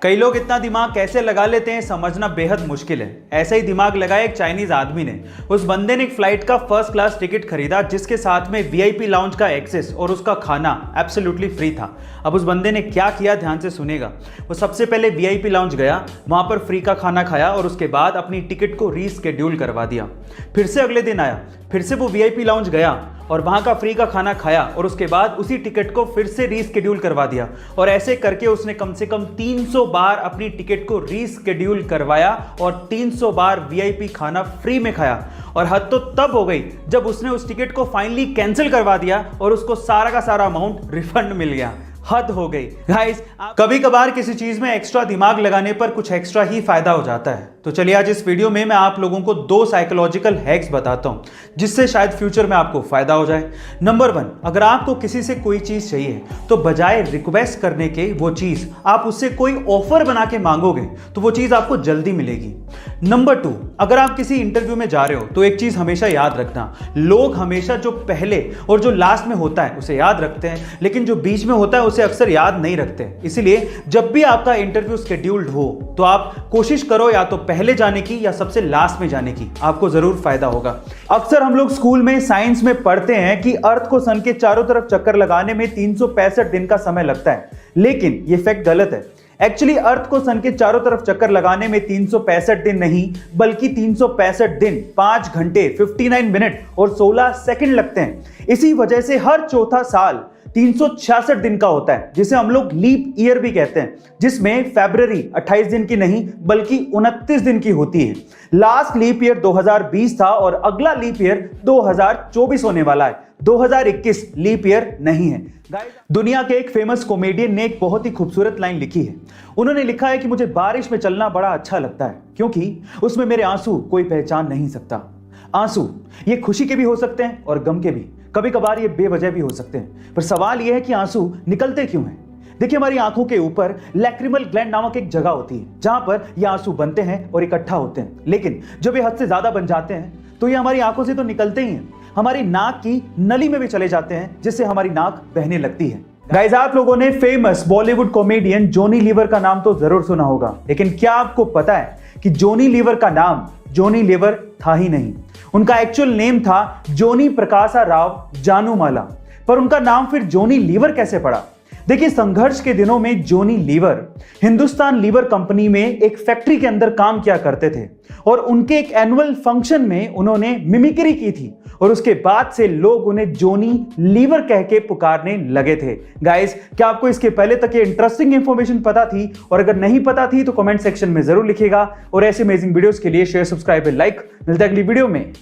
कई लोग इतना दिमाग कैसे लगा लेते हैं समझना बेहद मुश्किल है। ऐसा ही दिमाग लगाया एक चाइनीज आदमी ने। उस बंदे ने एक फ्लाइट का फर्स्ट क्लास टिकट खरीदा जिसके साथ में वीआईपी लाउंज का एक्सेस और उसका खाना एब्सोल्युटली फ्री था। अब उस बंदे ने क्या किया ध्यान से सुनेगा। वो सबसे पहले वीआईपी लाउंज गया, वहां पर फ्री का खाना खाया और उसके बाद अपनी टिकट को रीस्केड्यूल करवा दिया। फिर से अगले दिन आया, फिर से वो वीआईपी लाउंज गया और वहां का फ्री का खाना खाया और उसके बाद उसी टिकट को फिर से रीस्केड्यूल करवा दिया। और ऐसे करके उसने कम से कम 300 बार अपनी टिकट को रीस्केड्यूल करवाया और 300 बार वीआईपी खाना फ्री में खाया। और हद तो तब हो गई जब उसने उस टिकट को फाइनली कैंसिल करवा दिया और उसको सारा का सारा अमाउंट रिफंड मिल गया। हद हो गई। गाइस, कभी कभार किसी चीज में एक्स्ट्रा दिमाग लगाने पर कुछ एक्स्ट्रा ही फायदा हो जाता है। तो चलिए आज इस वीडियो में मैं आप लोगों को 2 साइकोलॉजिकल हैक्स बताता हूं जिससे शायद फ्यूचर में आपको फायदा हो जाए। नंबर 1, अगर आपको किसी से कोई चीज चाहिए तो बजाय रिक्वेस्ट करने के वो चीज आप उससे कोई ऑफर बना के मांगोगे तो वो चीज आपको जल्दी मिलेगी। नंबर 2, अगर आप किसी इंटरव्यू में जा रहे हो तो एक चीज हमेशा याद रखना, लोग हमेशा जो पहले और जो लास्ट में होता है उसे याद रखते हैं, लेकिन जो बीच में होता है उसे अक्सर याद नहीं रखते। इसीलिए जब भी आपका इंटरव्यू शेड्यूल्ड हो तो आप कोशिश करो या तो पहले जाने की या सबसे लास्ट में जाने की, आपको जरूर फायदा होगा। अक्सर हम लोग स्कूल में साइंस में पढ़ते हैं कि अर्थ को सन के चारों तरफ चक्कर लगाने में 365 दिन का समय लगता है, लेकिन यह फैक्ट गलत है। एक्चुअली अर्थ को सन के चारों तरफ चक्कर लगाने में 365 दिन नहीं बल्कि 365 दिन 5 घंटे 59 मिनट और 16 सेकंड लगते हैं। इसी वजह से हर चौथा साल 366 दिन का होता है जिसे हम लोग लीप ईयर भी कहते हैं, जिसमें फरवरी 28 दिन की नहीं बल्कि 29 दिन की होती है। लास्ट लीप ईयर 2020 था और अगला लीप ईयर 2024 होने वाला है। 2021 लीप ईयर नहीं है। दुनिया के एक फेमस कॉमेडियन ने एक बहुत ही खूबसूरत लाइन लिखी है। उन्होंने लिखा है कि मुझे बारिश में चलना बड़ा अच्छा लगता है क्योंकि उसमें मेरे आंसू कोई पहचान नहीं सकता। आंसू ये खुशी के भी हो सकते हैं और गम के भी, कभी कभार ये बेवजह भी हो सकते हैं, पर सवाल यह है कि आंसू निकलते क्यों हैं। देखिए, हमारी आंखों के ऊपर लैक्रिमल ग्लैंड नामक एक जगह होती है जहां पर ये आंसू बनते हैं और इकट्ठा होते हैं, लेकिन जब ये हद से ज्यादा बन जाते हैं तो ये हमारी आंखों से तो निकलते ही हैं, हमारी नाक की नली में भी चले जाते हैं जिससे हमारी नाक बहने लगती है। गाइस, आप लोगों ने famous Bollywood comedian Johnny Lever का नाम तो जरूर सुना होगा, लेकिन क्या आपको पता है कि जॉनी लीवर का नाम जॉनी लीवर था ही नहीं। उनका एक्चुअल नेम था जॉनी प्रकाशा राव जानूमाला, पर उनका नाम फिर जॉनी लीवर कैसे पड़ा। देखिए, संघर्ष के दिनों में जॉनी लीवर हिंदुस्तान लीवर कंपनी में एक फैक्ट्री के अंदर काम किया करते थे और उनके एक एनुअल फंक्शन में उन्होंने मिमिक्री की थी और उसके बाद से लोग उन्हें जॉनी लीवर कह के पुकारने लगे थे। गाइस, क्या आपको इसके पहले तक ये इंटरेस्टिंग इंफॉर्मेशन पता थी? और अगर नहीं पता थी तो कमेंट सेक्शन में जरूर लिखिएगा और ऐसे अमेजिंग वीडियोस के लिए शेयर, सब्सक्राइब, लाइक। मिलता है अगली वीडियो में।